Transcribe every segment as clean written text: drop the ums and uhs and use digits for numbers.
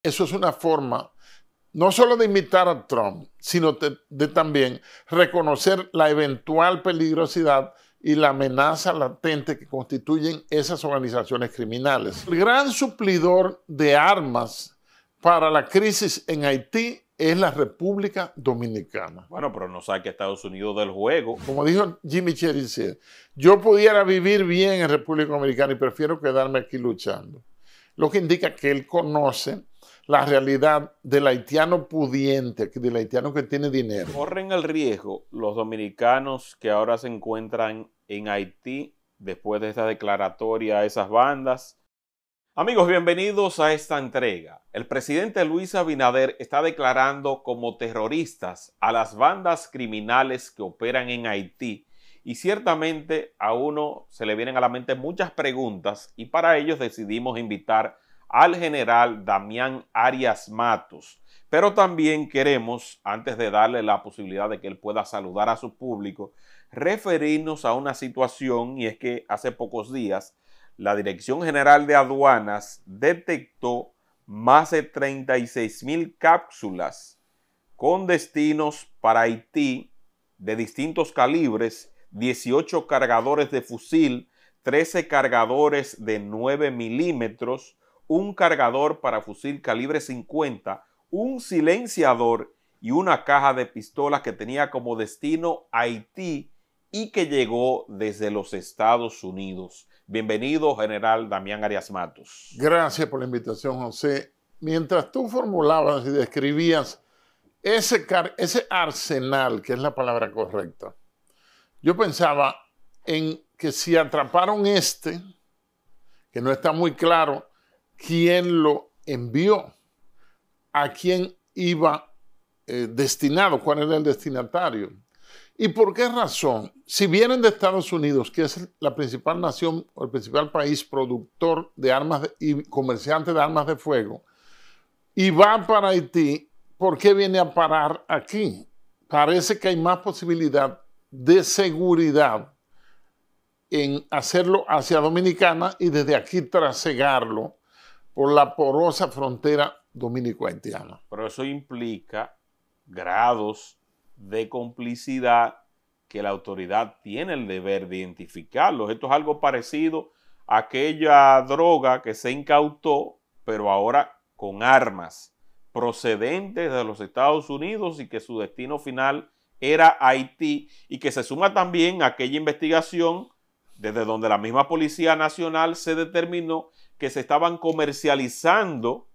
Eso es una forma no solo de imitar a Trump, sino de también reconocer la eventual peligrosidad y la amenaza latente que constituyen esas organizaciones criminales. El gran suplidor de armas para la crisis en Haití es la República Dominicana. Bueno, pero no saque a Estados Unidos del juego. Como dijo Jimmy Cherizier, yo pudiera vivir bien en República Dominicana y prefiero quedarme aquí luchando. Lo que indica que él conoce la realidad del haitiano pudiente, del haitiano que tiene dinero. ¿Corren el riesgo los dominicanos que ahora se encuentran en Haití después de esta declaratoria a esas bandas? Amigos, bienvenidos a esta entrega. El presidente Luis Abinader está declarando como terroristas a las bandas criminales que operan en Haití y ciertamente a uno se le vienen a la mente muchas preguntas y para ellos decidimos invitar al general Damián Arias Matos. Pero también queremos, antes de darle la posibilidad de que él pueda saludar a su público, referirnos a una situación, y es que hace pocos días la Dirección General de Aduanas detectó más de 36,000 cápsulas con destinos para Haití de distintos calibres, 18 cargadores de fusil, 13 cargadores de 9 milímetros, un cargador para fusil calibre 50, un silenciador y una caja de pistolas que tenía como destino Haití y que llegó desde los Estados Unidos. Bienvenido, general Damián Arias Matos. Gracias por la invitación, José. Mientras tú formulabas y describías ese arsenal, que es la palabra correcta, yo pensaba en que si atraparon que no está muy claro quién lo envió, a quién iba destinado, cuál era el destinatario. ¿Y por qué razón? Si vienen de Estados Unidos, que es la principal nación o el principal país productor de armas y comerciante de armas de fuego, y va para Haití, ¿por qué viene a parar aquí? Parece que hay más posibilidad de seguridad en hacerlo hacia Dominicana y desde aquí trasegarlo por la porosa frontera dominico-haitiana. Pero eso implica grados de complicidad que la autoridad tiene el deber de identificarlos. Esto es algo parecido a aquella droga que se incautó, pero ahora con armas procedentes de los Estados Unidos y que su destino final era Haití, y que se suma también a aquella investigación desde donde la misma Policía Nacional se determinó que se estaban comercializando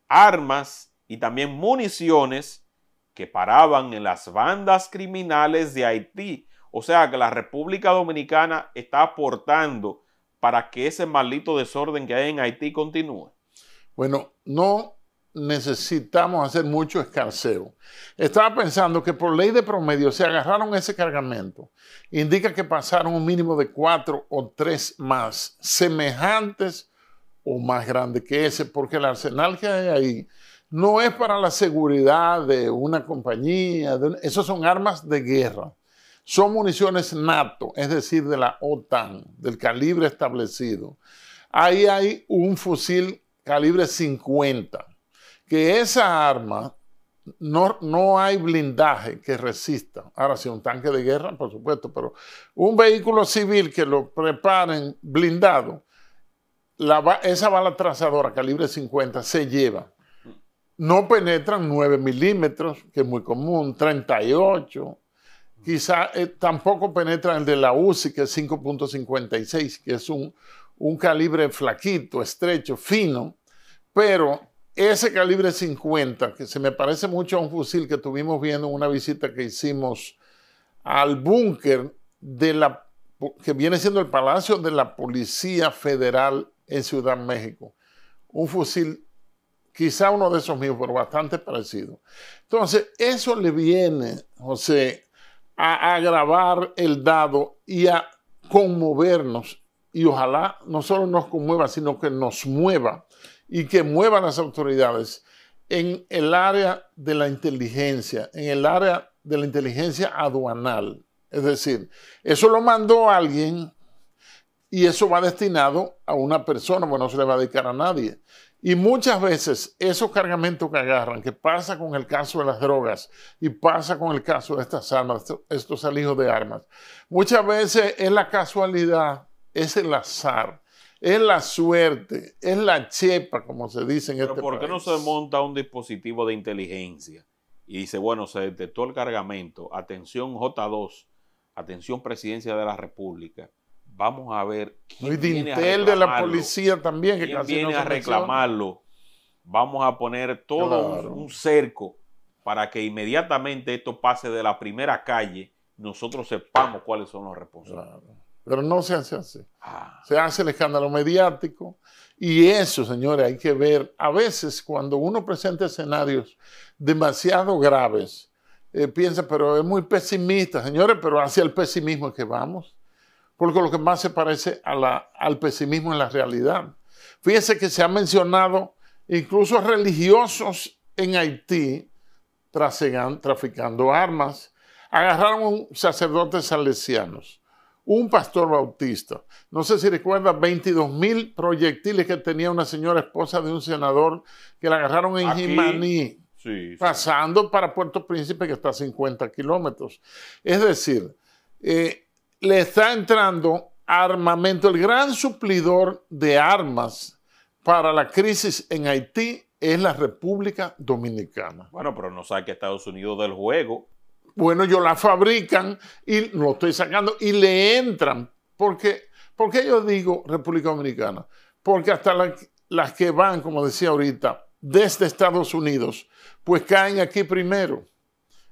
armas y también municiones que paraban en las bandas criminales de Haití. O sea que la República Dominicana está aportando para que ese maldito desorden que hay en Haití continúe. Bueno, no necesitamos hacer mucho escarceo. Estaba pensando que por ley de promedio se agarraron ese cargamento. Indica que pasaron un mínimo de 4 o 3 más semejantes o más grandes que ese, porque el arsenal que hay ahí no es para la seguridad de una compañía, esos son armas de guerra. Son municiones NATO, es decir, de la OTAN, del calibre establecido. Ahí hay un fusil calibre 50, que esa arma no hay blindaje que resista. Ahora sí, un tanque de guerra, por supuesto, pero un vehículo civil que lo preparen blindado, esa bala trazadora calibre 50 se lleva. No penetran 9 milímetros, que es muy común, 38. Quizá tampoco penetran el de la UCI, que es 5.56, que es un calibre flaquito, estrecho, fino. Pero ese calibre 50, que se me parece mucho a un fusil que tuvimos viendo en una visita que hicimos al búnker que viene siendo el Palacio de la Policía Federal en Ciudad México. Un fusil, quizá uno de esos míos, pero bastante parecido. Entonces, eso le viene, José, a agravar el dado y a conmovernos. Y ojalá no solo nos conmueva, sino que nos mueva y que muevan las autoridades en el área de la inteligencia, en el área de la inteligencia aduanal. Es decir, eso lo mandó alguien y eso va destinado a una persona, bueno, no se le va a dedicar a nadie, Y muchas veces esos cargamentos que agarran, que pasa con el caso de las drogas y pasa con el caso de estas armas, estos alijos de armas, muchas veces es la casualidad, es el azar, es la suerte, es la chepa, como se dice en este país. ¿Por qué no se monta un dispositivo de inteligencia y dice, bueno, se detectó el cargamento, atención J2, atención Presidencia de la República, vamos a ver quién viene a reclamarlo, de la policía también, que quién viene a reclamarlo? Vamos a poner todo un cerco para que inmediatamente esto pase de la primera calle, nosotros sepamos cuáles son los responsables. Claro. Pero no se hace así. Se hace el escándalo mediático y eso, señores, hay que ver. A veces cuando uno presenta escenarios demasiado graves, piensa, pero es muy pesimista, señores, pero hacia el pesimismo es que vamos. Porque lo que más se parece al pesimismo en la realidad. Fíjense que se ha mencionado incluso religiosos en Haití traficando armas. Agarraron a un sacerdote salesianos, un pastor bautista. No sé si recuerda 22,000 proyectiles que tenía una señora esposa de un senador que la agarraron en Jimaní, pasando para Puerto Príncipe, que está a 50 kilómetros. Es decir, le está entrando armamento. El gran suplidor de armas para la crisis en Haití es la República Dominicana. Bueno, pero no saque a Estados Unidos del juego. Bueno, ellos la fabrican y lo estoy sacando y le entran. ¿Por qué yo digo República Dominicana? Porque hasta las que van, como decía ahorita, desde Estados Unidos, pues caen aquí primero.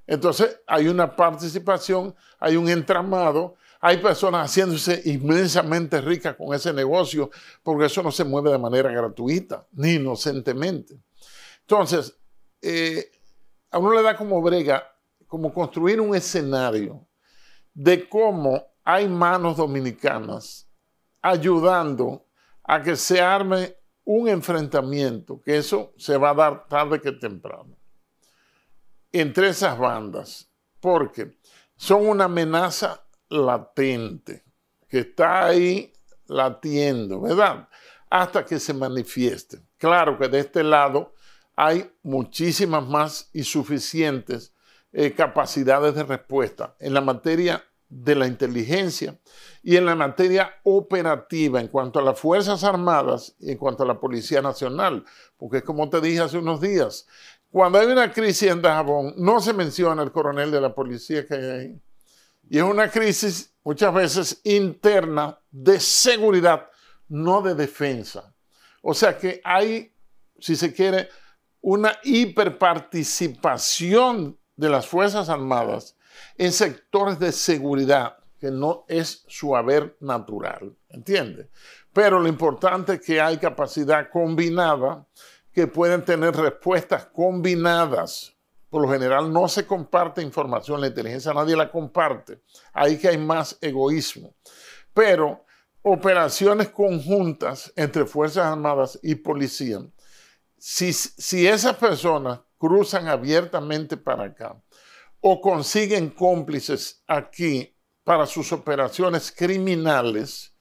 Entonces hay una participación, hay un entramado. Hay personas haciéndose inmensamente ricas con ese negocio porque eso no se mueve de manera gratuita ni inocentemente. Entonces, a uno le da como brega, como construir un escenario de cómo hay manos dominicanas ayudando a que se arme un enfrentamiento, que eso se va a dar tarde que temprano, entre esas bandas, porque son una amenaza latente, que está ahí latiendo, ¿verdad? Hasta que se manifieste. Claro que de este lado hay muchísimas más y suficientes capacidades de respuesta en la materia de la inteligencia y en la materia operativa en cuanto a las Fuerzas Armadas y en cuanto a la Policía Nacional, porque como te dije hace unos días, cuando hay una crisis en Dajabón, no se menciona el coronel de la policía que hay ahí. Y es una crisis muchas veces interna de seguridad, no de defensa. O sea que hay, si se quiere, una hiperparticipación de las Fuerzas Armadas en sectores de seguridad que no es su haber natural, ¿entiende? Pero lo importante es que hay capacidad combinada, que pueden tener respuestas combinadas. Por lo general no se comparte información, la inteligencia nadie la comparte. Ahí que hay más egoísmo. Pero operaciones conjuntas entre Fuerzas Armadas y policía, si esas personas cruzan abiertamente para acá o consiguen cómplices aquí para sus operaciones criminales,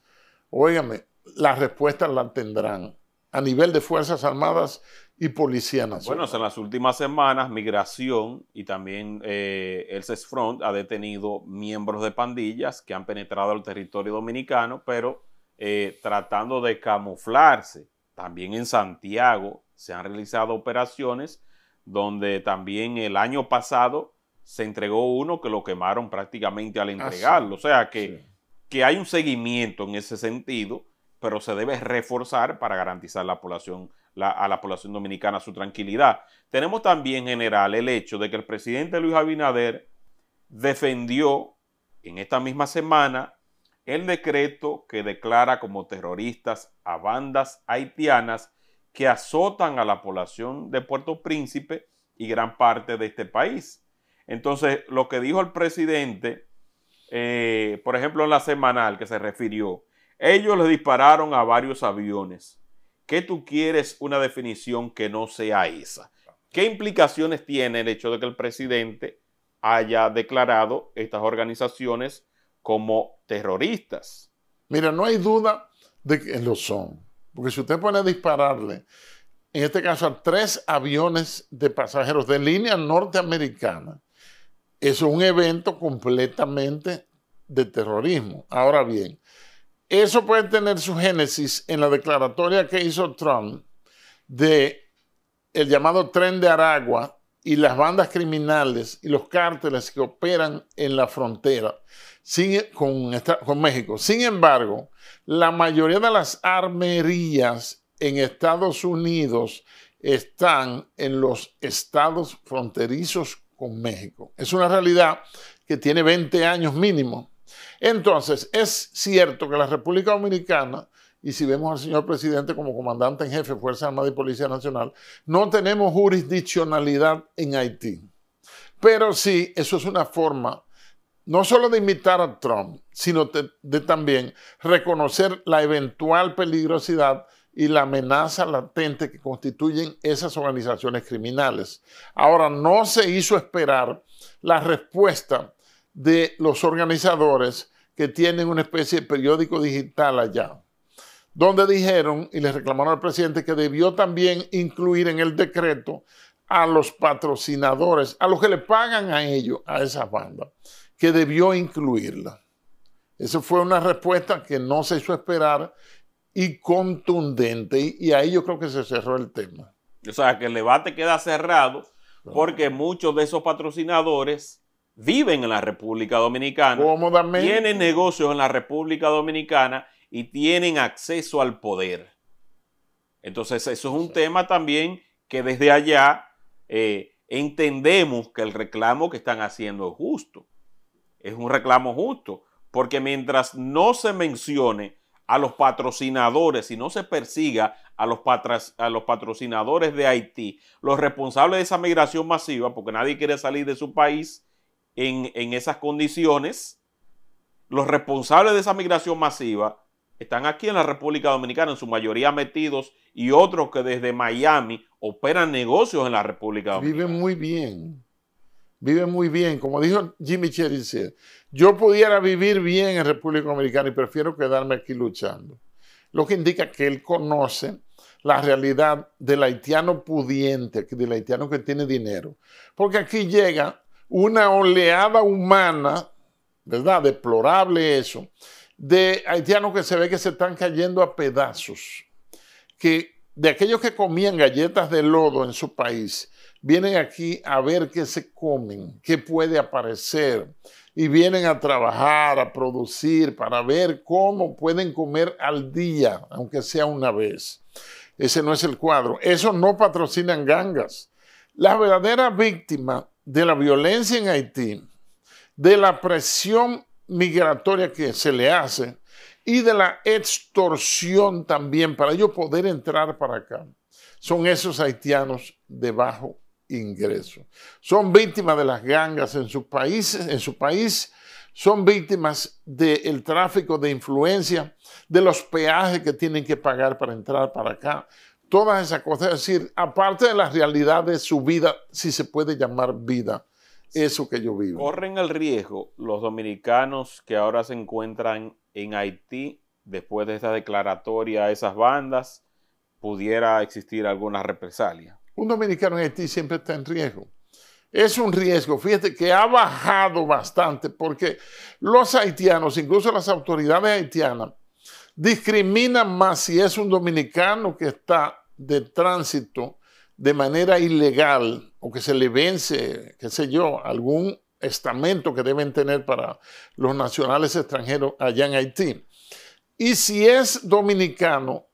óigame, las respuestas las tendrán a nivel de Fuerzas Armadas y Policía Nacional. Bueno, en las últimas semanas, Migración y también el CESFRONT ha detenido miembros de pandillas que han penetrado al territorio dominicano, pero tratando de camuflarse. También en Santiago se han realizado operaciones donde también el año pasado se entregó uno que lo quemaron prácticamente al entregarlo. O sea que hay un seguimiento en ese sentido, pero se debe reforzar para garantizar a la población dominicana su tranquilidad. Tenemos también, general, el hecho de que el presidente Luis Abinader defendió en esta misma semana el decreto que declara como terroristas a bandas haitianas que azotan a la población de Puerto Príncipe y gran parte de este país. Entonces, lo que dijo el presidente, por ejemplo, en la semanal que se refirió, ellos le dispararon a varios aviones. ¿Qué tú quieres una definición que no sea esa? ¿Qué implicaciones tiene el hecho de que el presidente haya declarado estas organizaciones como terroristas? Mira, no hay duda de que lo son. Porque si usted pone a dispararle en este caso a 3 aviones de pasajeros de línea norteamericana. Eso es un evento completamente de terrorismo. Ahora bien, eso puede tener su génesis en la declaratoria que hizo Trump de el llamado Tren de Aragua y las bandas criminales y los cárteles que operan en la frontera con México. Sin embargo, la mayoría de las armerías en Estados Unidos están en los estados fronterizos con México. Es una realidad que tiene 20 años mínimo. Entonces, es cierto que la República Dominicana, y si vemos al señor presidente como comandante en jefe de Fuerzas Armadas y Policía Nacional, no tenemos jurisdiccionalidad en Haití. Pero sí, eso es una forma no solo de imitar a Trump, sino de también reconocer la eventual peligrosidad y la amenaza latente que constituyen esas organizaciones criminales. Ahora, no se hizo esperar la respuesta de los organizadores que tienen una especie de periódico digital allá, donde dijeron y les reclamaron al presidente que debió también incluir en el decreto a los patrocinadores, a los que le pagan a ellos, a esas bandas, que debió incluirla. Esa fue una respuesta que no se hizo esperar y contundente, y ahí yo creo que se cerró el tema. O sea, que el debate queda cerrado porque muchos de esos patrocinadores viven en la República Dominicana, cómodamente, tienen negocios en la República Dominicana y tienen acceso al poder. Entonces, eso es un tema también que desde allá entendemos que el reclamo que están haciendo es justo. Es un reclamo justo, porque mientras no se mencione a los patrocinadores y no se persiga a los patrocinadores de Haití, los responsables de esa migración masiva, porque nadie quiere salir de su país en esas condiciones, los responsables de esa migración masiva están aquí en la República Dominicana, en su mayoría metidos, y otros que desde Miami operan negocios en la República Dominicana. Viven muy bien. Como dijo Jimmy Cherizier, yo pudiera vivir bien en República Dominicana y prefiero quedarme aquí luchando. Lo que indica que él conoce la realidad del haitiano pudiente, del haitiano que tiene dinero. Porque aquí llega una oleada humana, ¿verdad? Deplorable eso, de haitianos que se ve que se están cayendo a pedazos, que de aquellos que comían galletas de lodo en su país, vienen aquí a ver qué se comen, qué puede aparecer, y vienen a trabajar, a producir, para ver cómo pueden comer al día, aunque sea una vez. Ese no es el cuadro. Eso no patrocinan gangas. La verdadera víctima de la violencia en Haití, de la presión migratoria que se le hace y de la extorsión también para ellos poder entrar para acá, son esos haitianos de bajo ingreso. Son víctimas de las gangas en su país, son víctimas del tráfico de influencia, de los peajes que tienen que pagar para entrar para acá. Todas esas cosas, es decir, aparte de la realidad de su vida, si se puede llamar vida, eso que yo vivo. ¿Corren el riesgo los dominicanos que ahora se encuentran en Haití, después de esta declaratoria a esas bandas, pudiera existir alguna represalia? Un dominicano en Haití siempre está en riesgo. Es un riesgo, fíjate, que ha bajado bastante porque los haitianos, incluso las autoridades haitianas, discriminan más si es un dominicano que está de tránsito de manera ilegal o que se le vence, qué sé yo, algún estamento que deben tener para los nacionales extranjeros allá en Haití. Y si es dominicano,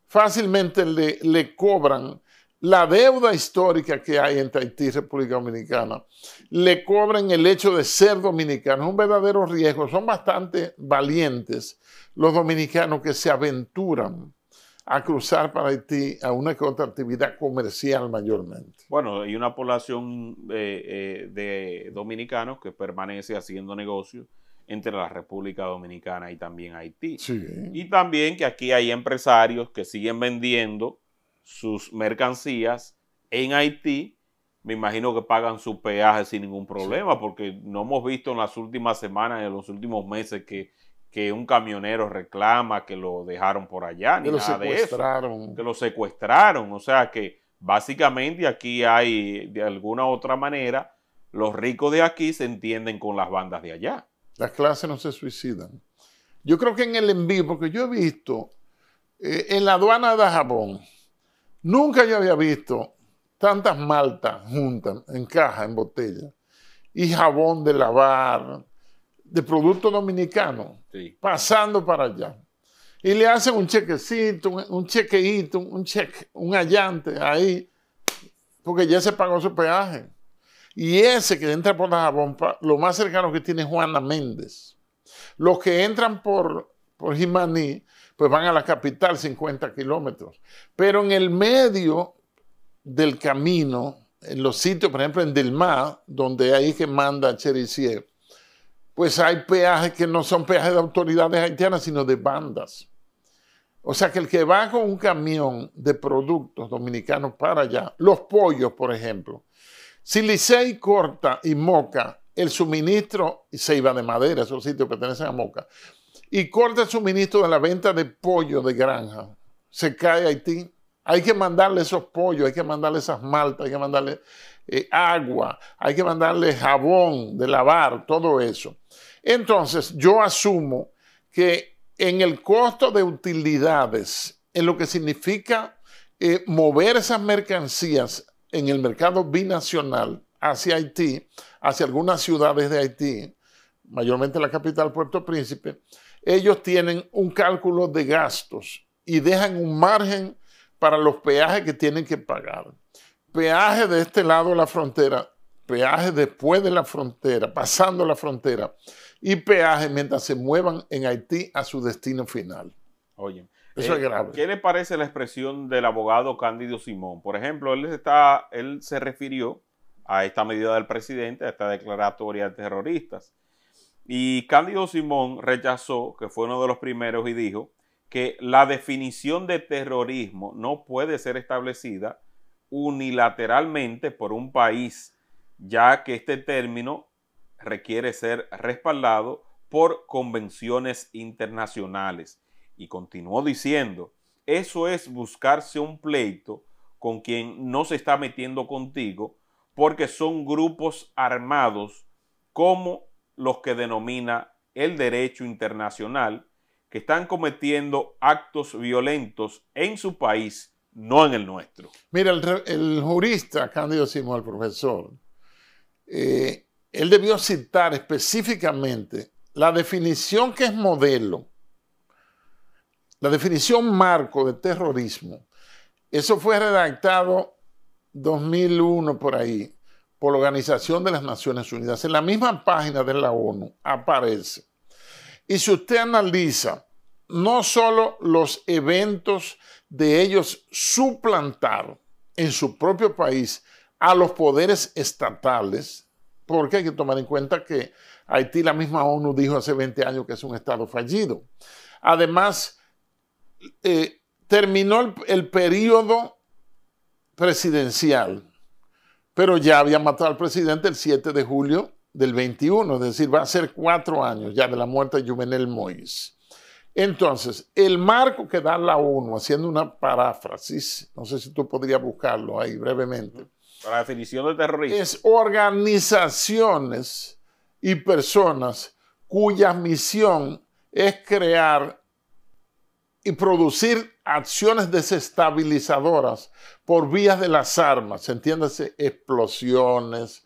fácilmente le cobran la deuda histórica que hay entre Haití y República Dominicana, le cobran el hecho de ser dominicano. Es un verdadero riesgo. Son bastante valientes los dominicanos que se aventuran a cruzar para Haití a una que otra actividad comercial mayormente. Bueno, hay una población de dominicanos que permanece haciendo negocios entre la República Dominicana y también Haití. Sí. Y también que aquí hay empresarios que siguen vendiendo sus mercancías en Haití. Me imagino que pagan su peaje sin ningún problema, porque no hemos visto en las últimas semanas, en los últimos meses, que que un camionero reclama que lo dejaron por allá, ni nada de eso. Que lo secuestraron. O sea que básicamente aquí hay, de alguna u otra manera, los ricos de aquí se entienden con las bandas de allá. Las clases no se suicidan. Yo creo que en el envío, porque yo he visto en la aduana de Jabón, nunca yo había visto tantas maltas juntas en caja, en botella, y jabón de lavar, de productos dominicanos, sí, pasando para allá. Y le hacen un chequecito, un chequeíto, un allante ahí, porque ya se pagó su peaje. Y ese que entra por la Jabón, lo más cercano que tiene es Juana Méndez. Los que entran por Jimaní, pues van a la capital 50 kilómetros. Pero en el medio del camino, en los sitios, por ejemplo en Delmar, donde ahí que manda Cherisier, pues hay peajes que no son peajes de autoridades haitianas, sino de bandas. O sea que el que va con un camión de productos dominicanos para allá, los pollos, por ejemplo, si Licey corta y Moca el suministro, y Ceiba de Madera, esos sitios pertenecen a Moca, y corta el suministro de la venta de pollo de granja, se cae Haití. Hay que mandarle esos pollos, hay que mandarle esas maltas, hay que mandarle agua, hay que mandarle jabón de lavar, todo eso. Entonces, yo asumo que en el costo de utilidades, en lo que significa mover esas mercancías en el mercado binacional hacia Haití, hacia algunas ciudades de Haití, mayormente la capital Puerto Príncipe, ellos tienen un cálculo de gastos y dejan un margen para los peajes que tienen que pagar. Peaje de este lado de la frontera, peaje después de la frontera, pasando la frontera, y peaje mientras se muevan en Haití a su destino final. Oye, eso es grave. ¿Qué le parece la expresión del abogado Cándido Simón? Por ejemplo, él se refirió a esta medida del presidente, a esta declaratoria de terroristas. Y Cándido Simón rechazó, que fue uno de los primeros, y dijo que la definición de terrorismo no puede ser establecida unilateralmente por un país, ya que este término requiere ser respaldado por convenciones internacionales. Y continuó diciendo, eso es buscarse un pleito con quien no se está metiendo contigo, porque son grupos armados como los que denomina el derecho internacional, que están cometiendo actos violentos en su país, no en el nuestro. Mira, el jurista Cándido Simón, el profesor, él debió citar específicamente la definición que es modelo, la definición marco de terrorismo. Eso fue redactado 2001 por ahí, por la Organización de las Naciones Unidas. En la misma página de la ONU aparece. Y si usted analiza no solo los eventos de ellos suplantar en su propio país a los poderes estatales, porque hay que tomar en cuenta que Haití, la misma ONU dijo hace 20 años que es un estado fallido. Además, terminó el periodo presidencial, pero ya había matado al presidente el 7 de julio del 21, es decir, va a ser 4 años ya de la muerte de Juvenel Moïse. Entonces, el marco que da la ONU, haciendo una paráfrasis, no sé si tú podrías buscarlo ahí brevemente. Para la definición de terrorismo. Es organizaciones y personas cuya misión es crear y producir acciones desestabilizadoras por vías de las armas, entiéndase, explosiones,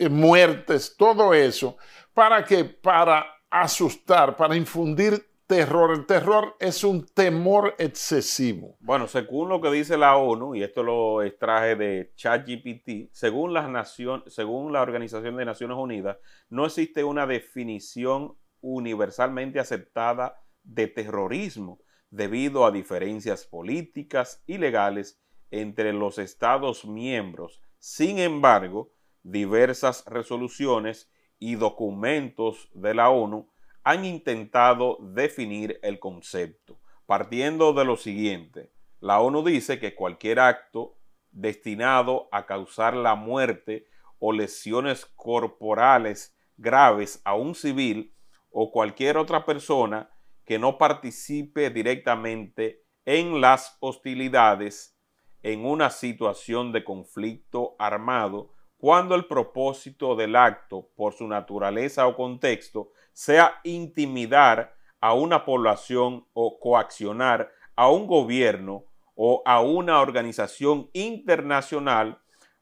muertes, todo eso, ¿para qué? Para asustar, para infundir terror. El terror es un temor excesivo. Bueno, según lo que dice la ONU, y esto lo extraje de ChatGPT, según la Organización de Naciones Unidas, no existe una definición universalmente aceptada de terrorismo debido a diferencias políticas y legales entre los Estados miembros. Sin embargo, diversas resoluciones y documentos de la ONU han intentado definir el concepto, partiendo de lo siguiente. La ONU dice que cualquier acto destinado a causar la muerte o lesiones corporales graves a un civil o cualquier otra persona que no participe directamente en las hostilidades en una situación de conflicto armado, cuando el propósito del acto, por su naturaleza o contexto, sea intimidar a una población o coaccionar a un gobierno o a una organización internacional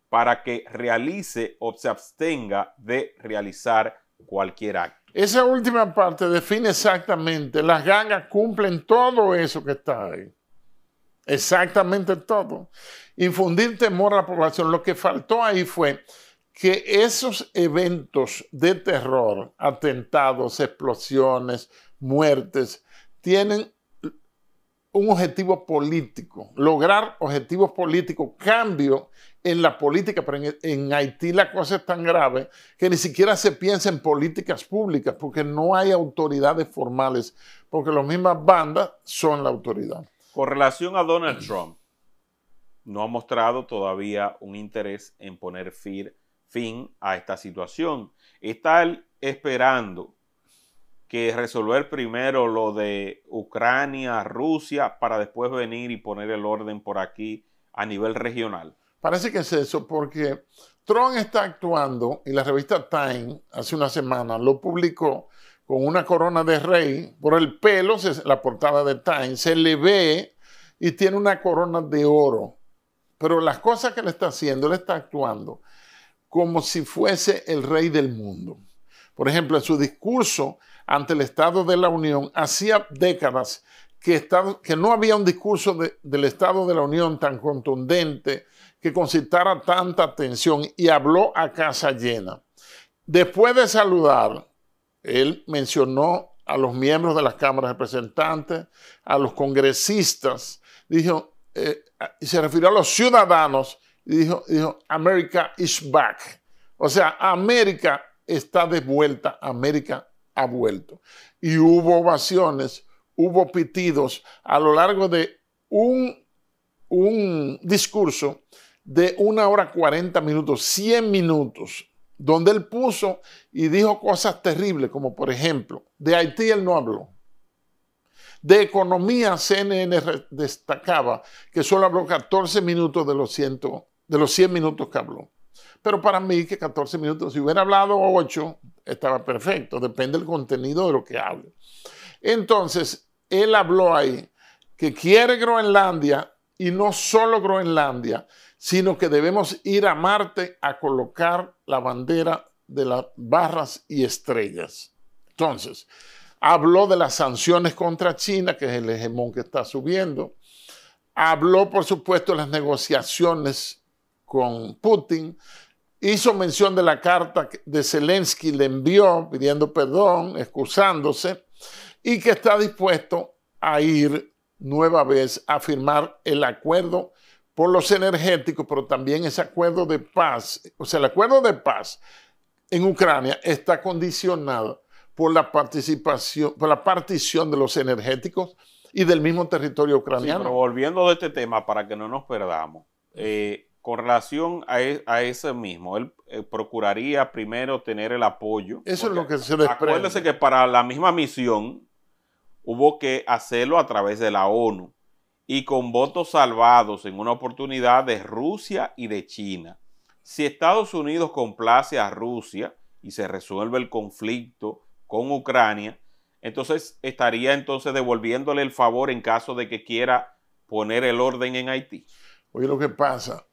para que realice o se abstenga de realizar cualquier acto. Esa última parte define exactamente, las gangas cumplen todo eso que está ahí. Exactamente todo. Infundir temor a la población. Lo que faltó ahí fue que esos eventos de terror, atentados, explosiones, muertes, tienen un objetivo político, lograr objetivos políticos, cambio en la política, pero en Haití la cosa es tan grave que ni siquiera se piensa en políticas públicas porque no hay autoridades formales, porque las mismas bandas son la autoridad. Con relación a Donald Trump, no ha mostrado todavía un interés en poner fin a esta situación. Está él esperando que resolver primero lo de Ucrania, Rusia, para después venir y poner el orden por aquí a nivel regional. Parece que es eso, porque Trump está actuando, y la revista Time hace una semana lo publicó con una corona de rey, por el pelo, la portada de Time, se le ve y tiene una corona de oro. Pero las cosas que le está haciendo, él está actuando como si fuese el rey del mundo. Por ejemplo, en su discurso ante el Estado de la Unión, hacía décadas que no había un discurso del Estado de la Unión tan contundente, que concitara tanta atención, y habló a casa llena. Después de saludar, él mencionó a los miembros de las cámaras de representantes, a los congresistas, dijo, y se refirió a los ciudadanos, y dijo, America is back. O sea, América está de vuelta, América ha vuelto. Y hubo ovaciones, hubo pitidos a lo largo de un discurso de 1 hora 40 minutos, 100 minutos, donde él puso y dijo cosas terribles, como por ejemplo, de Haití él no habló. De economía, CNN destacaba que solo habló 14 minutos de los 100 minutos que habló. Pero para mí que 14 minutos, si hubiera hablado 8, estaba perfecto, depende del contenido de lo que hable. Entonces, él habló ahí que quiere Groenlandia, y no solo Groenlandia, sino que debemos ir a Marte a colocar la bandera de las barras y estrellas. Entonces, habló de las sanciones contra China, que es el hegemón que está subiendo. Habló, por supuesto, de las negociaciones con Putin. Hizo mención de la carta de Zelensky, le envió pidiendo perdón, excusándose, y que está dispuesto a ir nueva vez a firmar el acuerdo por los energéticos, pero también ese acuerdo de paz. O sea, el acuerdo de paz en Ucrania está condicionado por la participación, por la partición de los energéticos y del mismo territorio ucraniano. Sí, pero volviendo de este tema, para que no nos perdamos, con relación a ese mismo, él procuraría primero tener el apoyo. Eso es lo que se desprende. Acuérdese que para la misma misión hubo que hacerlo a través de la ONU y con votos salvados en una oportunidad de Rusia y de China. Si Estados Unidos complace a Rusia y se resuelve el conflicto con Ucrania, entonces estaría devolviéndole el favor en caso de que quiera poner el orden en Haití. Oye, lo que pasa,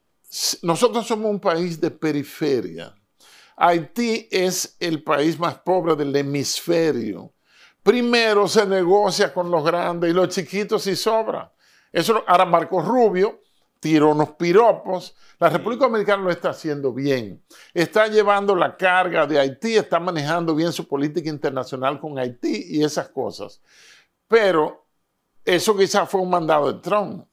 nosotros somos un país de periferia. Haití es el país más pobre del hemisferio. Primero se negocia con los grandes y los chiquitos sí sobra. Eso, ahora Marco Rubio tiró unos piropos. La República Dominicana lo está haciendo bien. Está llevando la carga de Haití, está manejando bien su política internacional con Haití y esas cosas. Pero eso quizás fue un mandado de Trump.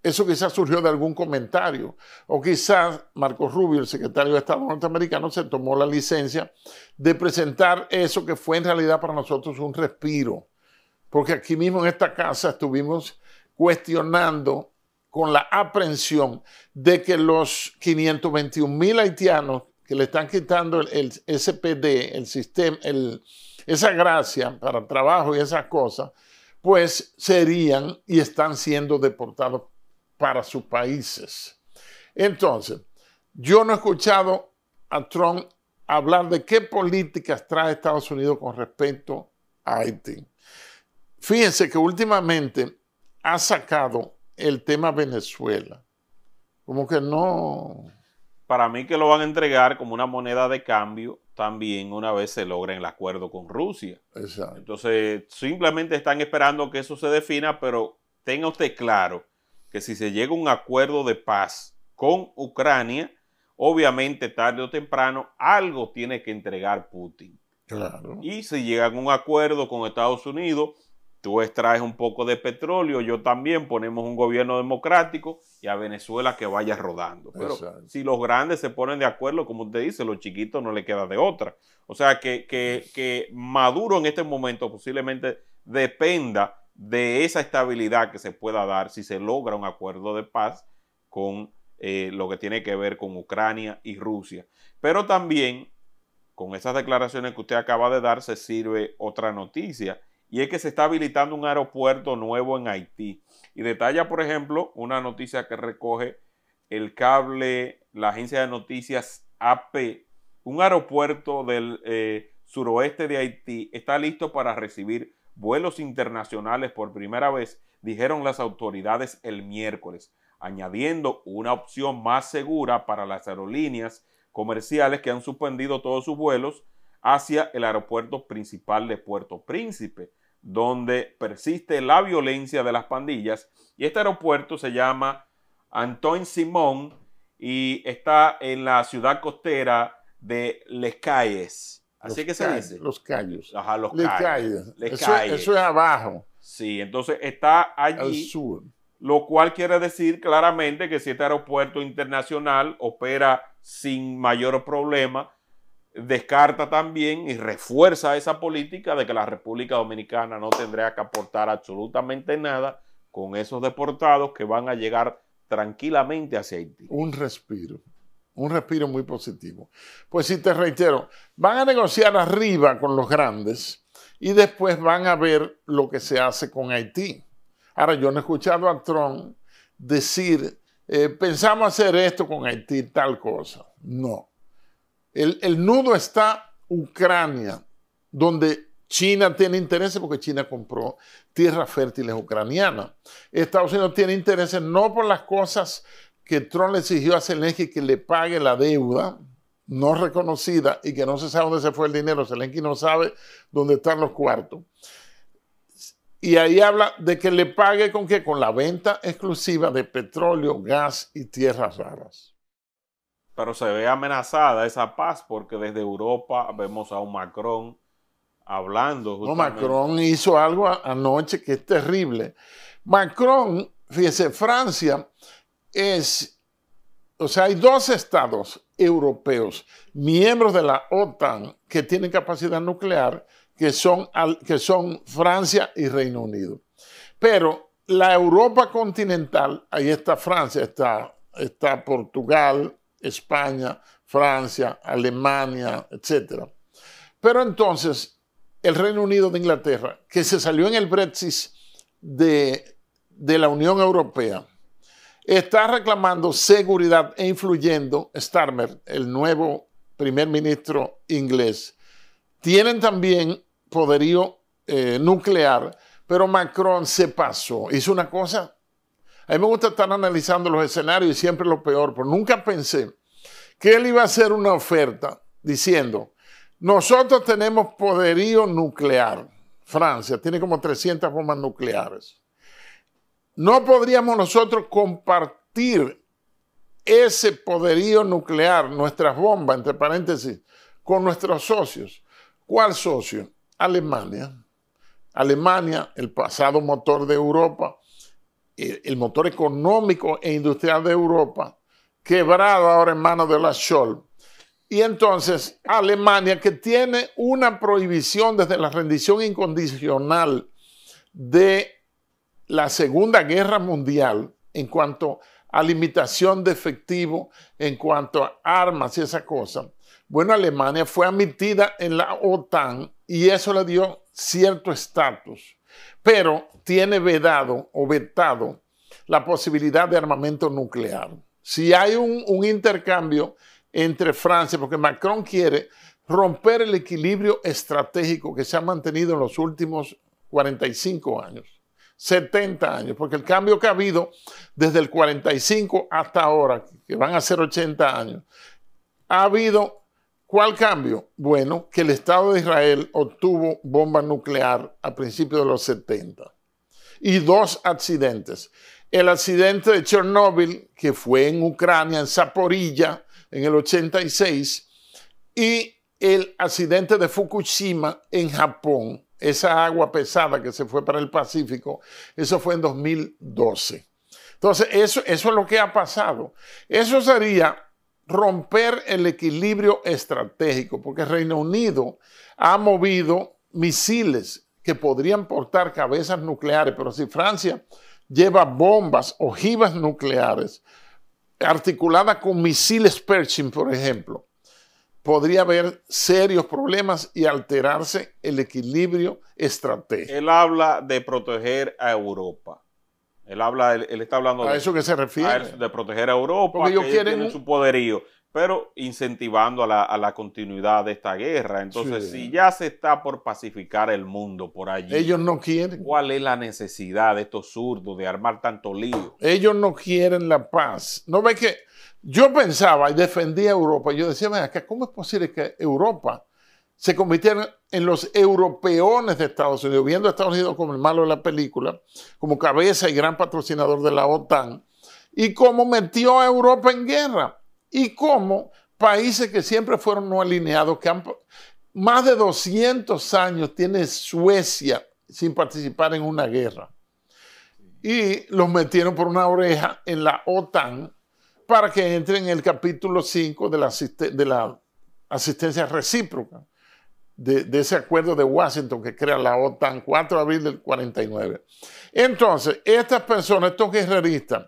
Eso quizás surgió de algún comentario. O quizás Marco Rubio, el secretario de Estado norteamericano, se tomó la licencia de presentar eso que fue en realidad para nosotros un respiro. Porque aquí mismo en esta casa estuvimos cuestionando con la aprehensión de que los 521,000 haitianos que le están quitando el SPD, el sistema, esa gracia para trabajo y esas cosas, pues serían y están siendo deportados para sus países. Entonces, yo no he escuchado a Trump hablar de qué políticas trae Estados Unidos con respecto a Haití. Fíjense que últimamente ha sacado el tema Venezuela. Como que no... Para mí que lo van a entregar como una moneda de cambio también una vez se logre el acuerdo con Rusia. Exacto. Entonces, simplemente están esperando que eso se defina, pero tenga usted claro que si se llega a un acuerdo de paz con Ucrania, obviamente tarde o temprano algo tiene que entregar Putin. Claro. Y si llegan a un acuerdo con Estados Unidos, tú extraes un poco de petróleo, yo también, ponemos un gobierno democrático y a Venezuela que vaya rodando. Pero si los grandes se ponen de acuerdo, como usted dice, los chiquitos no le queda de otra. O sea que Maduro en este momento posiblemente dependa de esa estabilidad que se pueda dar si se logra un acuerdo de paz con lo que tiene que ver con Ucrania y Rusia. Pero también con esas declaraciones que usted acaba de dar se sirve otra noticia. Y es que se está habilitando un aeropuerto nuevo en Haití. Y detalla, por ejemplo, una noticia que recoge el cable, la agencia de noticias AP. Un aeropuerto del suroeste de Haití está listo para recibir vuelos internacionales por primera vez, dijeron las autoridades el miércoles, añadiendo una opción más segura para las aerolíneas comerciales que han suspendido todos sus vuelos hacia el aeropuerto principal de Puerto Príncipe, donde persiste la violencia de las pandillas. Y este aeropuerto se llama Antoine Simon y está en la ciudad costera de Les Cayes. Así que se dice. Los Cayos. Ajá, Los Les Cayes. Cayes. Eso es abajo. Sí, entonces está allí. Al sur. Lo cual quiere decir claramente que si este aeropuerto internacional opera sin mayor problema, descarta también y refuerza esa política de que la República Dominicana no tendría que aportar absolutamente nada con esos deportados que van a llegar tranquilamente hacia Haití. Un respiro muy positivo. Pues sí, te reitero, van a negociar arriba con los grandes y después van a ver lo que se hace con Haití. Ahora, yo no he escuchado a Trump decir, pensamos hacer esto con Haití, tal cosa. No. El nudo está Ucrania, donde China tiene intereses porque China compró tierras fértiles ucranianas. Estados Unidos tiene intereses no por las cosas que Trump le exigió a Zelensky que le pague la deuda no reconocida y que no se sabe dónde se fue el dinero. Zelensky no sabe dónde están los cuartos. Y ahí habla de que le pague con qué, con la venta exclusiva de petróleo, gas y tierras raras. Pero se ve amenazada esa paz porque desde Europa vemos a un Macron hablando. No, Macron hizo algo anoche que es terrible. Macron, fíjese, Francia es, o sea, hay 2 estados europeos, miembros de la OTAN, que tienen capacidad nuclear, que son Francia y Reino Unido. Pero la Europa continental, ahí está Francia, está Portugal, España, Francia, Alemania, etc. Pero entonces, el Reino Unido de Inglaterra, que se salió en el Brexit de la Unión Europea, está reclamando seguridad e influyendo Starmer, el nuevo primer ministro inglés. Tienen también poderío nuclear, pero Macron se pasó. Hizo una cosa. A mí me gusta estar analizando los escenarios y siempre lo peor, pero nunca pensé que él iba a hacer una oferta diciendo, nosotros tenemos poderío nuclear. Francia tiene como 300 bombas nucleares. No podríamos nosotros compartir ese poderío nuclear, nuestras bombas, entre paréntesis, con nuestros socios. ¿Cuál socio? Alemania. Alemania, el pasado motor de Europa, el motor económico e industrial de Europa, quebrado ahora en manos de la Scholz. Y entonces Alemania, que tiene una prohibición desde la rendición incondicional de la Segunda Guerra Mundial en cuanto a limitación de efectivo en cuanto a armas y esa cosa. Bueno, Alemania fue admitida en la OTAN y eso le dio cierto estatus, pero tiene vedado o vetado la posibilidad de armamento nuclear. Si hay un intercambio entre Francia, porque Macron quiere romper el equilibrio estratégico que se ha mantenido en los últimos 45 años, 70 años, porque el cambio que ha habido desde el 45 hasta ahora, que van a ser 80 años, ha habido, ¿cuál cambio? Bueno, que el Estado de Israel obtuvo bomba nuclear a principios de los 70 y 2 accidentes. El accidente de Chernóbil, que fue en Ucrania, en Zaporilla, en el 86, y el accidente de Fukushima en Japón, esa agua pesada que se fue para el Pacífico, eso fue en 2012. Entonces, eso es lo que ha pasado. Eso sería romper el equilibrio estratégico, porque Reino Unido ha movido misiles que podrían portar cabezas nucleares, pero si Francia lleva bombas, ojivas nucleares, articuladas con misiles Pershing, por ejemplo, podría haber serios problemas y alterarse el equilibrio estratégico. Él habla de proteger a Europa. Él está hablando ¿A eso que se refiere? De proteger a Europa, porque ellos tienen su poderío, pero incentivando a la continuidad de esta guerra. Entonces, sí, si ya se está por pacificar el mundo por allí, ellos no quieren. ¿Cuál es la necesidad de estos zurdos de armar tanto lío? Ellos no quieren la paz. ¿No ve que yo pensaba y defendía a Europa? Yo decía, venga, ¿cómo es posible que Europa se convirtiera en los europeones de Estados Unidos, viendo a Estados Unidos como el malo de la película, como cabeza y gran patrocinador de la OTAN, y cómo metió a Europa en guerra? Y cómo países que siempre fueron no alineados, que han más de 200 años tiene Suecia sin participar en una guerra. Y los metieron por una oreja en la OTAN para que entren en el capítulo 5 de la asistencia recíproca de ese acuerdo de Washington que crea la OTAN, 4 de abril del 49. Entonces, estas personas, estos guerreristas,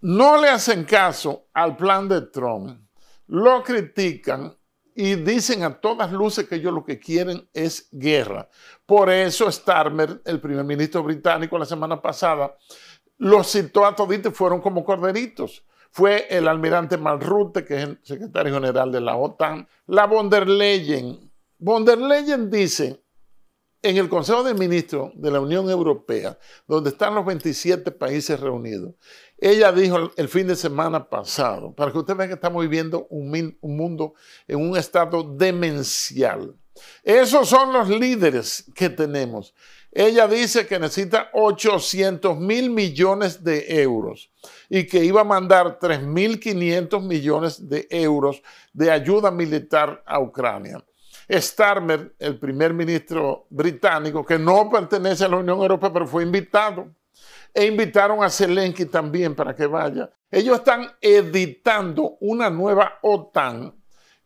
no le hacen caso al plan de Trump, lo critican y dicen a todas luces que ellos lo que quieren es guerra. Por eso Starmer, el primer ministro británico, la semana pasada, los citó a toditos, fueron como corderitos. Fue el almirante Marrute, que es el secretario general de la OTAN, la von der Leyen. Von der Leyen dice en el Consejo de Ministros de la Unión Europea, donde están los 27 países reunidos, ella dijo el fin de semana pasado, para que ustedes vean que estamos viviendo un mundo en un estado demencial. Esos son los líderes que tenemos. Ella dice que necesita 800.000 millones de euros y que iba a mandar 3.500 millones de euros de ayuda militar a Ucrania. Starmer, el primer ministro británico, que no pertenece a la Unión Europea, pero fue invitado. E invitaron a Zelensky también para que vaya. Ellos están editando una nueva OTAN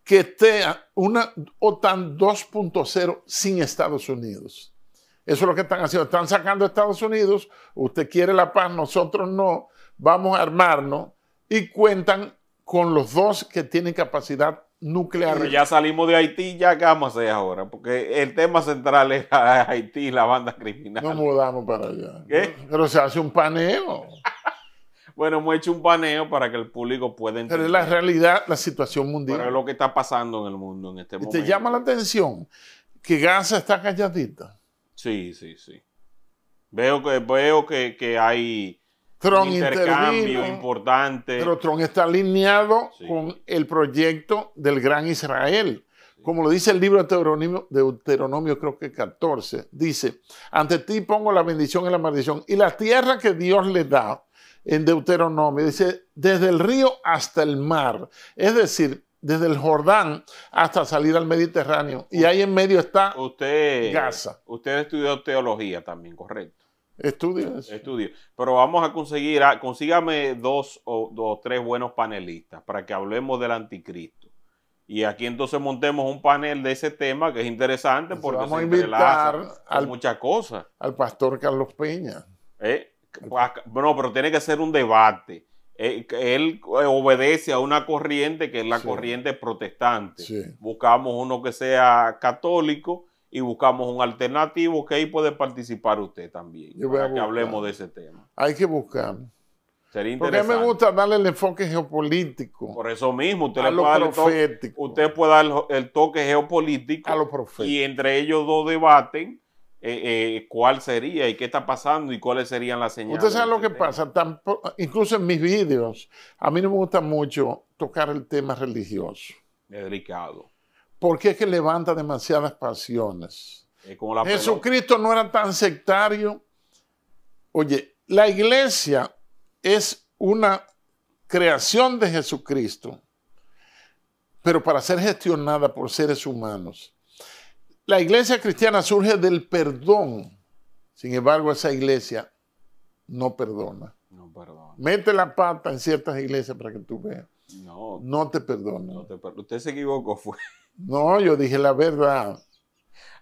que esté una OTAN 2.0 sin Estados Unidos. Eso es lo que están haciendo. Están sacando a Estados Unidos. Usted quiere la paz, nosotros no. Vamos a armarnos. Y cuentan con los dos que tienen capacidad nuclear. Pero ya salimos de Haití, ya ¿qué vamos a hacer ahora? Porque el tema central es Haití y la banda criminal. Nos mudamos para allá. ¿Qué? Pero se hace un paneo. Bueno, hemos hecho un paneo para que el público pueda entender. Pero es la realidad, la situación mundial. Pero es lo que está pasando en el mundo en este momento. ¿Te llama la atención que Gaza está calladita? Sí, sí, sí. Veo que hay Trump un intercambio intervino, importante. pero Trump está alineado Sí. con el proyecto del Gran Israel. Como lo dice el libro de Deuteronomio, creo que 14, dice, ante ti pongo la bendición y la maldición. Y la tierra que Dios le da en Deuteronomio, dice, desde el río hasta el mar. Es decir, desde el Jordán hasta salir al Mediterráneo. Y ahí en medio está Gaza. Usted estudió teología también, ¿correcto? Estudio eso. Estudio. Pero vamos a conseguir, consígame dos o tres buenos panelistas para que hablemos del anticristo. Y aquí entonces montemos un panel de ese tema que es interesante Entonces porque vamos se a invitar entrelaza con muchas cosas. al pastor Carlos Peña. No, pero tiene que ser un debate Él obedece a una corriente que es la corriente protestante. Sí. Buscamos uno que sea católico y buscamos un alternativo que ahí puede participar usted también. Para que hablemos de ese tema. Hay que buscar. Sería porque interesante. me gusta darle el enfoque geopolítico. Por eso mismo, usted a le lo puede dar profético. usted puede dar el toque geopolítico. A lo profético. Y entre ellos dos debaten cuál sería y qué está pasando y cuáles serían las señales. Usted sabe lo que pasa, incluso en mis vídeos, a mí no me gusta mucho tocar el tema religioso. Es delicado. Porque es que levanta demasiadas pasiones. Como la Jesucristo no era tan sectario. Oye, la iglesia es una creación de Jesucristo, pero para ser gestionada por seres humanos. La iglesia cristiana surge del perdón. Sin embargo, esa iglesia no perdona. No perdona. Mete la pata en ciertas iglesias para que tú veas. No te perdona. Usted se equivocó, fue. No, yo dije la verdad.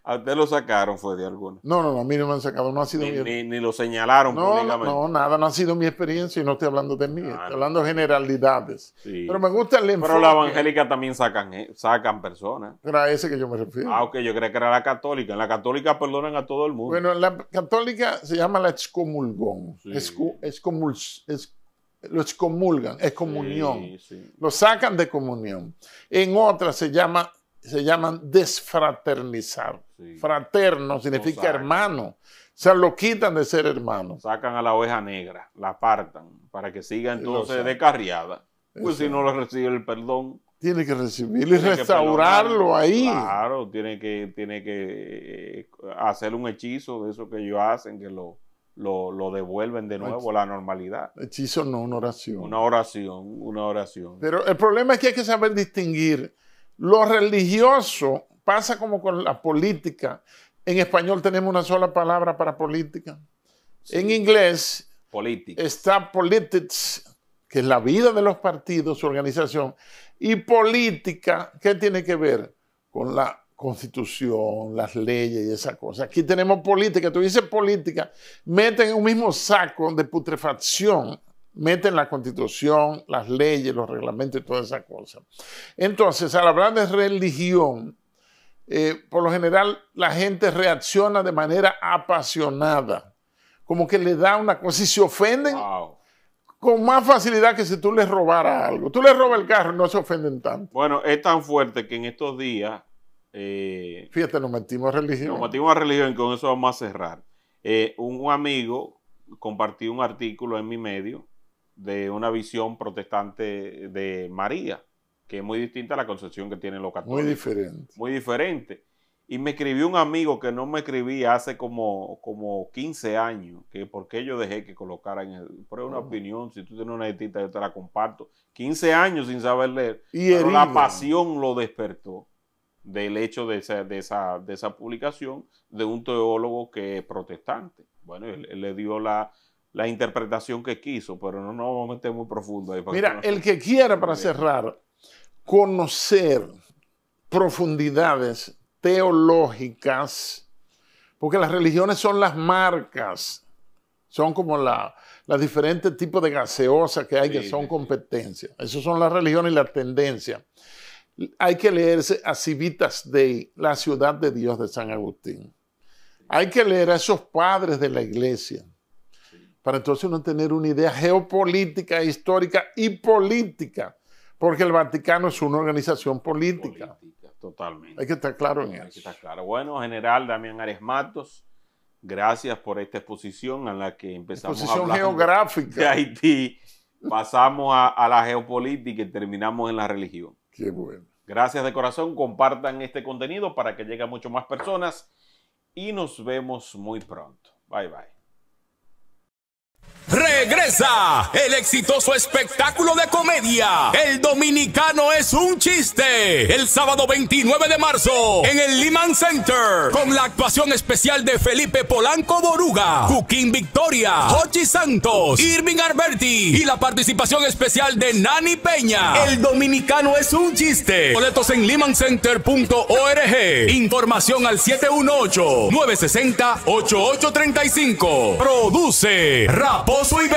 A usted lo sacaron, fue de alguna. No, a mí no me han sacado, no ha sido ni lo señalaron públicamente. No, nada, no ha sido mi experiencia y no estoy hablando de mí, estoy hablando de generalidades. Sí, pero me gusta el enfoque. Pero la evangélica también sacan personas. Era a ese que yo me refiero. Ok, yo creía que era la católica. En la católica perdonan a todo el mundo. Bueno, en la católica se llama la excomulgón. Sí. Lo excomulgan, es comunión. Sí. Lo sacan de comunión. En otras se llaman desfraternizar. Sí. Fraterno significa hermano. O sea, lo quitan de ser hermano. Sacan a la oveja negra, la apartan para que siga entonces descarriada. Pues si no le recibe el perdón. Tiene que recibirlo y restaurarlo ahí. Claro, tiene que hacer un hechizo de eso que ellos hacen, que lo devuelven de nuevo a la normalidad. Hechizo no, una oración. Una oración. Pero el problema es que hay que saber distinguir. Lo religioso pasa como con la política. En español tenemos una sola palabra para política. Sí. En inglés está politics, que es la vida de los partidos, su organización, y política, ¿qué tiene que ver? Con la constitución, las leyes y esa cosa. Aquí tenemos política. Tú dices política, meten en un mismo saco de putrefacción, meten la constitución, las leyes, los reglamentos y toda esa cosa. Entonces, al hablar de religión, por lo general la gente reacciona de manera apasionada, como que le da una cosa y se ofenden con más facilidad que si tú les robaras algo. Tú les robas el carro y no se ofenden tanto. Bueno, es tan fuerte que en estos días... fíjate, nos metimos a religión. Nos metimos a religión y con eso vamos a cerrar. Un amigo compartió un artículo en mi medio de una visión protestante de María, que es muy distinta a la concepción que tienen los católicos. Muy diferente. Y me escribió un amigo que no me escribía hace como 15 años, que por qué yo dejé que colocaran, pero es una opinión, si tú tienes una distinta yo te la comparto. 15 años sin saber leer, pero la pasión lo despertó del hecho de esa publicación de un teólogo que es protestante. Bueno, él le dio la interpretación que quiso, pero no nos vamos a meter muy profundo ahí. Mira, el que quiera, para cerrar, conocer profundidades teológicas, porque las religiones son las marcas, son como los diferentes tipos de gaseosas que hay, que son competencias. Esas son las religiones y las tendencias. Hay que leerse a Civitas Dei, la ciudad de Dios de San Agustín. Hay que leer a esos padres de la iglesia, para entonces uno tener una idea geopolítica, histórica y política, porque el Vaticano es una organización política. Totalmente. Hay que estar claro en eso. Hay que estar claro. Bueno, general Damián Arias Matos, gracias por esta exposición en la que empezamos a hablar geográfica de Haití, pasamos a la geopolítica y terminamos en la religión. Qué bueno. Gracias de corazón, compartan este contenido para que llegue a muchas más personas y nos vemos muy pronto. Bye, bye. Regresa el exitoso espectáculo de comedia El Dominicano es un chiste, el sábado 29 de marzo en el Lehman Center, con la actuación especial de Felipe Polanco Boruga, Joaquín Victoria, Jochi Santos, Irving Alberti y la participación especial de Nani Peña. El Dominicano es un chiste. Boletos en lehmancenter.org. Información al 718-960-8835. Produce Raposo Event.